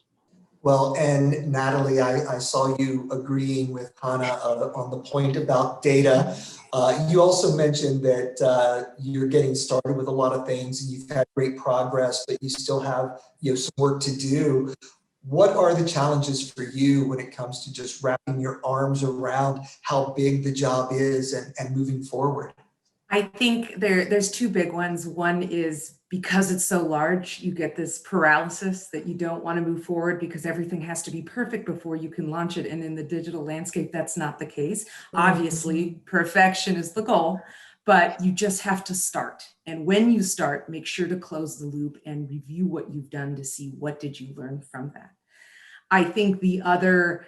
Speaker 2: Well, and Natalie, I saw you agreeing with Hannah on the point about data. You also mentioned that you're getting started with a lot of things and you've had great progress, but you still have some work to do. What are the challenges for you when it comes to just wrapping your arms around how big the job is and moving forward?
Speaker 5: I think there's two big ones. One is because it's so large, you get this paralysis that you don't want to move forward because everything has to be perfect before you can launch it. And in the digital landscape, that's not the case. Obviously, perfection is the goal, but you just have to start. And when you start, make sure to close the loop and review what you've done to see what did you learn from that. I think the other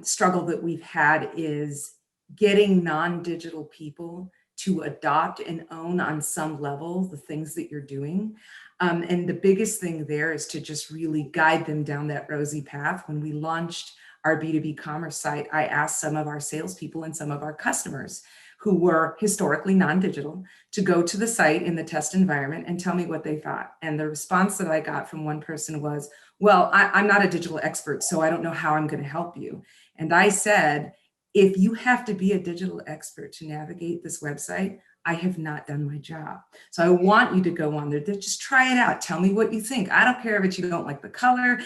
Speaker 5: struggle that we've had is getting non-digital people to adopt and own on some level the things that you're doing. And the biggest thing there is to just really guide them down that rosy path. When we launched our B2B commerce site, I asked some of our salespeople and some of our customers who were historically non-digital to go to the site in the test environment and tell me what they thought. And the response that I got from one person was, well, I'm not a digital expert, so I don't know how I'm going to help you. And I said, if you have to be a digital expert to navigate this website, I have not done my job. So I want you to go on there, just try it out. Tell me what you think. I don't care if you don't like the color,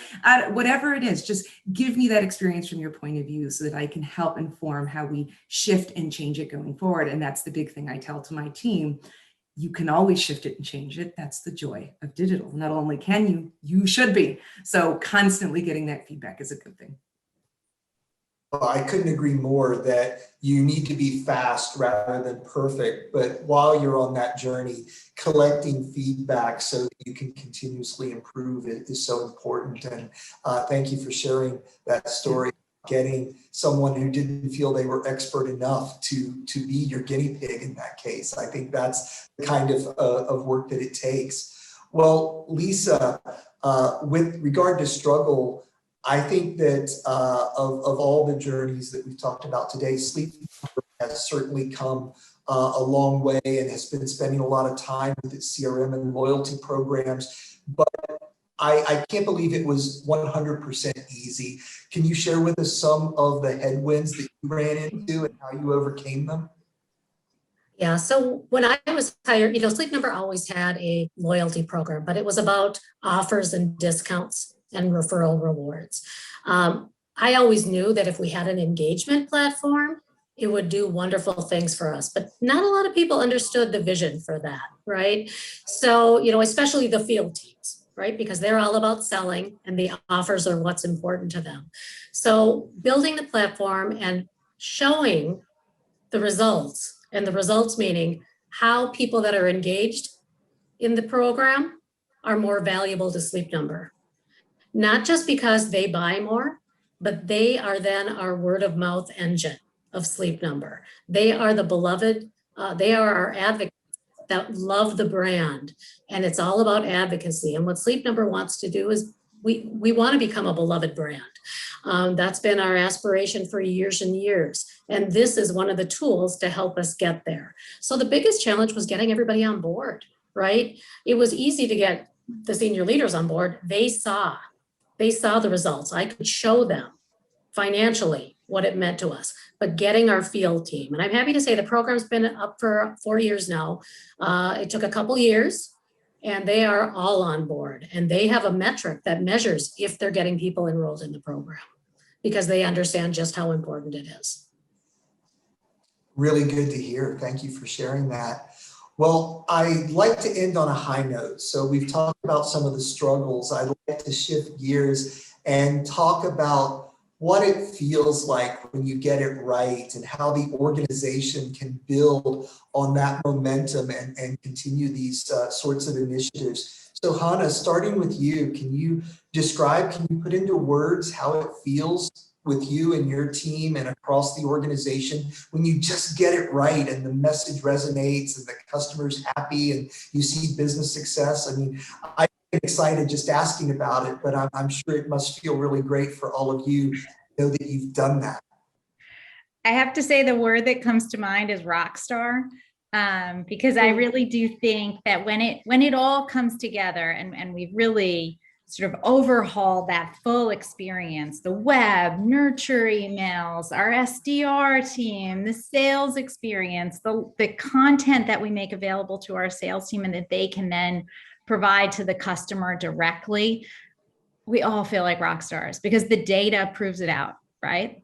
Speaker 5: whatever it is, just give me that experience from your point of view so that I can help inform how we shift and change it going forward. And that's the big thing I tell to my team. You can always shift it and change it. That's the joy of digital. Not only can you, you should be. So constantly getting that feedback is a good thing.
Speaker 2: I couldn't agree more that you need to be fast rather than perfect. But while you're on that journey, collecting feedback so that you can continuously improve it is so important. And thank you for sharing that story, getting someone who didn't feel they were expert enough to be your guinea pig in that case. I think that's the kind of work that it takes. Well, Lisa, with regard to struggle, I think that of all the journeys that we've talked about today, Sleep has certainly come a long way and has been spending a lot of time with its CRM and loyalty programs. But I can't believe it was 100% easy. Can you share with us some of the headwinds that you ran into and how you overcame them?
Speaker 3: Yeah, so when I was hired, Sleep Number always had a loyalty program, but it was about offers and discounts and referral rewards. I always knew that if we had an engagement platform, it would do wonderful things for us, but not a lot of people understood the vision for that, right? So, especially the field teams, right? Because they're all about selling and the offers are what's important to them. So building the platform and showing the results, and the results meaning how people that are engaged in the program are more valuable to Sleep Number. Not just because they buy more, but they are then our word of mouth engine of Sleep Number. They are the beloved, they are our advocates that love the brand. And it's all about advocacy. And what Sleep Number wants to do is we want to become a beloved brand. That's been our aspiration for years and years. And this is one of the tools to help us get there. So the biggest challenge was getting everybody on board, right? It was easy to get the senior leaders on board. They saw the results. I could show them financially what it meant to us, but getting our field team. And I'm happy to say the program's been up for 4 years now. It took a couple years, and they are all on board. And they have a metric that measures if they're getting people enrolled in the program, because they understand just how important it is.
Speaker 2: Really good to hear. Thank you for sharing that. Well, I'd like to end on a high note. So we've talked about some of the struggles. I'd like to shift gears and talk about what it feels like when you get it right and how the organization can build on that momentum and continue these sorts of initiatives. So Hannah, starting with you, can you put into words how it feels with you and your team and across the organization when you just get it right and the message resonates and the customer's happy and you see business success? I mean, I get excited just asking about it, but I'm sure it must feel really great for all of you to know that you've done that.
Speaker 4: I have to say the word that comes to mind is rock star, because I really do think that when it all comes together and we've really sort of overhaul that full experience, the web, nurture emails, our SDR team, the sales experience, the content that we make available to our sales team and that they can then provide to the customer directly, we all feel like rock stars because the data proves it out, right?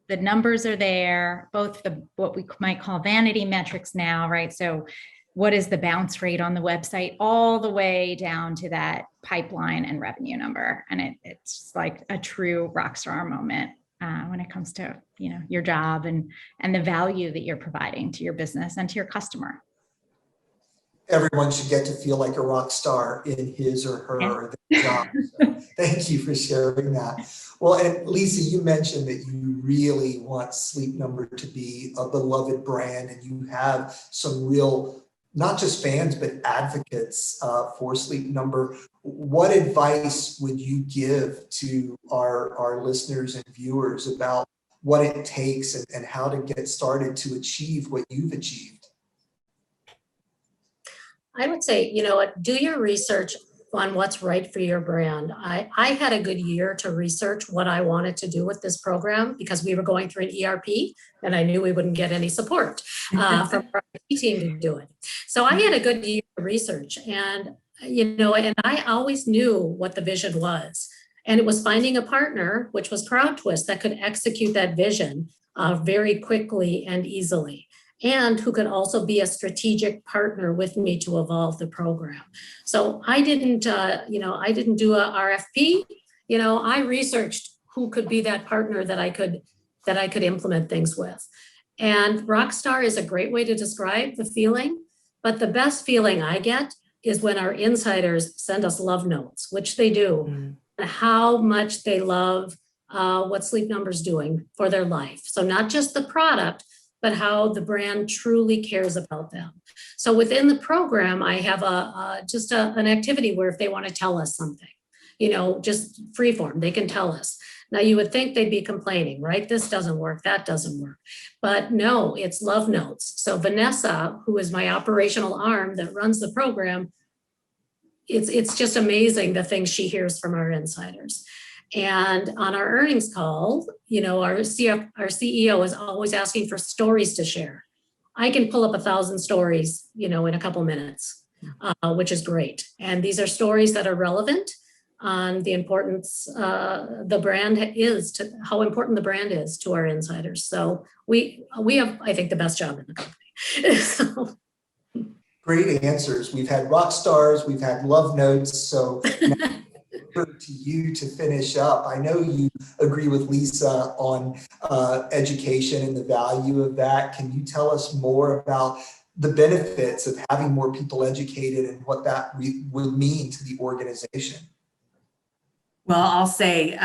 Speaker 4: The numbers are there, both what we might call vanity metrics now, right? So what is the bounce rate on the website all the way down to that pipeline and revenue number. And it's like a true rock star moment when it comes to, your job and the value that you're providing to your business and to your customer.
Speaker 2: Everyone should get to feel like a rock star in his or her or their job. So thank you for sharing that. Well, and Lisa, you mentioned that you really want Sleep Number to be a beloved brand, and you have some real, not just fans, but advocates for Sleep Number. What advice would you give to our listeners and viewers about what it takes and how to get started to achieve what you've achieved?
Speaker 3: I would say, do your research on what's right for your brand. I had a good year to research what I wanted to do with this program because we were going through an ERP and I knew we wouldn't get any support from our IT team to do it. So I had a good year to research and I always knew what the vision was. And it was finding a partner, which was CrowdTwist, that could execute that vision very quickly and easily, and who could also be a strategic partner with me to evolve the program. So I didn't do a RFP. I researched who could be that partner that I could implement things with. And Rockstar is a great way to describe the feeling, but the best feeling I get is when our insiders send us love notes, which they do, and how much they love what Sleep Number's doing for their life. So not just the product, but how the brand truly cares about them. So within the program, I have an activity where if they want to tell us something, just free form, they can tell us. Now you would think they'd be complaining, right? This doesn't work, that doesn't work. But no, it's love notes. So Vanessa, who is my operational arm that runs the program, it's just amazing the things she hears from our insiders. And on our earnings call, our CEO is always asking for stories to share. I can pull up 1,000 stories, in a couple minutes, which is great. And these are stories that are relevant on the importance the brand is to how important the brand is to our insiders. So we have, I think, the best job in the company. So.
Speaker 2: Great answers. We've had rock stars, we've had love notes. So to you to finish up, I know you agree with Lisa on education and the value of that. Can you tell us more about the benefits of having more people educated and what that would mean to the organization?
Speaker 5: Well, I'll say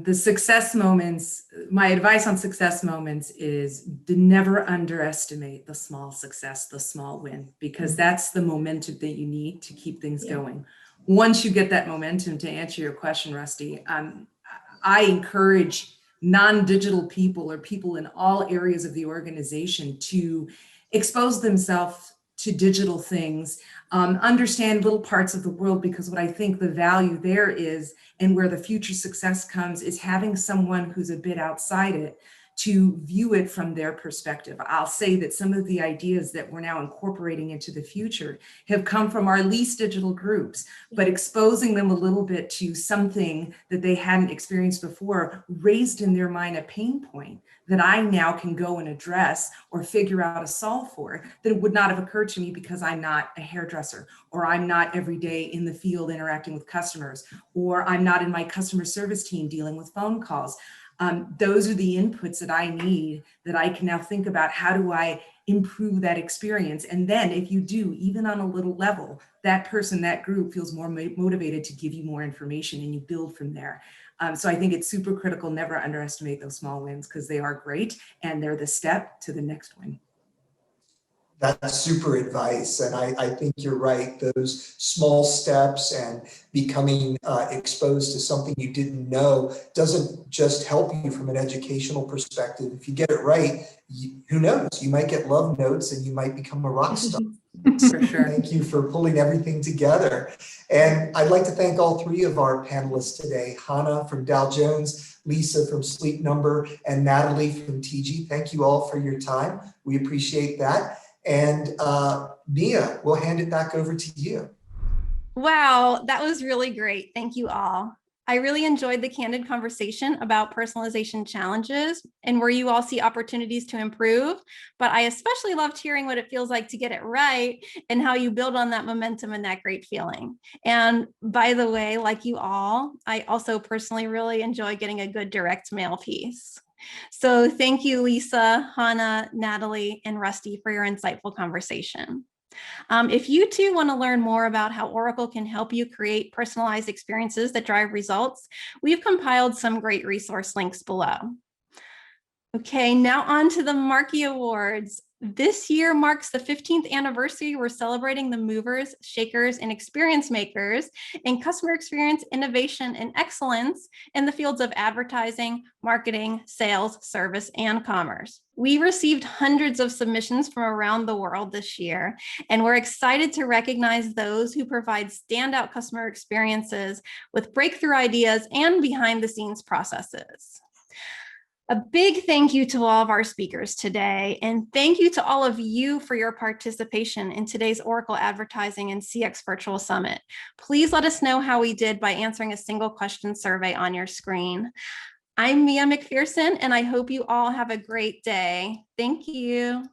Speaker 5: the success moments, my advice on success moments is to never underestimate the small success, the small win, because that's the momentum that you need to keep things going. Once you get that momentum, to answer your question, Rusty, I encourage non-digital people or people in all areas of the organization to expose themselves to digital things, understand little parts of the world, because what I think the value there is and where the future success comes is having someone who's a bit outside it to view it from their perspective. I'll say that some of the ideas that we're now incorporating into the future have come from our least digital groups, but exposing them a little bit to something that they hadn't experienced before raised in their mind a pain point that I now can go and address or figure out a solve for that it would not have occurred to me because I'm not a hairdresser, or I'm not every day in the field interacting with customers, or I'm not in my customer service team dealing with phone calls. Those are the inputs that I need, that I can now think about how do I improve that experience. And then if you do, even on a little level, that person, that group feels more motivated to give you more information, and you build from there. So I think it's super critical. Never underestimate those small wins, because they are great and they're the step to the next win.
Speaker 2: That's super advice. And I think you're right. Those small steps and becoming exposed to something you didn't know doesn't just help you from an educational perspective. If you get it right, who knows? You might get love notes and you might become a rock star.
Speaker 5: For sure.
Speaker 2: Thank you for pulling everything together. And I'd like to thank all three of our panelists today: Hannah from Dow Jones, Lisa from Sleep Number, and Natalie from TG. Thank you all for your time. We appreciate that. And Mia, we'll hand it back over to you.
Speaker 1: Wow, that was really great. Thank you all. I really enjoyed the candid conversation about personalization challenges and where you all see opportunities to improve, but I especially loved hearing what it feels like to get it right and how you build on that momentum and that great feeling. And by the way, like you all, I also personally really enjoy getting a good direct mail piece. So thank you, Lisa, Hannah, Natalie, and Rusty for your insightful conversation. If you too want to learn more about how Oracle can help you create personalized experiences that drive results, we've compiled some great resource links below. Okay, now on to the Marquee Awards. This year marks the 15th anniversary. We're celebrating the movers, shakers, and experience makers in customer experience, innovation, and excellence in the fields of advertising, marketing, sales, service, and commerce. We received hundreds of submissions from around the world this year, and we're excited to recognize those who provide standout customer experiences with breakthrough ideas and behind-the-scenes processes. A big thank you to all of our speakers today, and thank you to all of you for your participation in today's Oracle Advertising and CX Virtual Summit. Please let us know how we did by answering a single question survey on your screen. I'm Mia McPherson, and I hope you all have a great day. Thank you.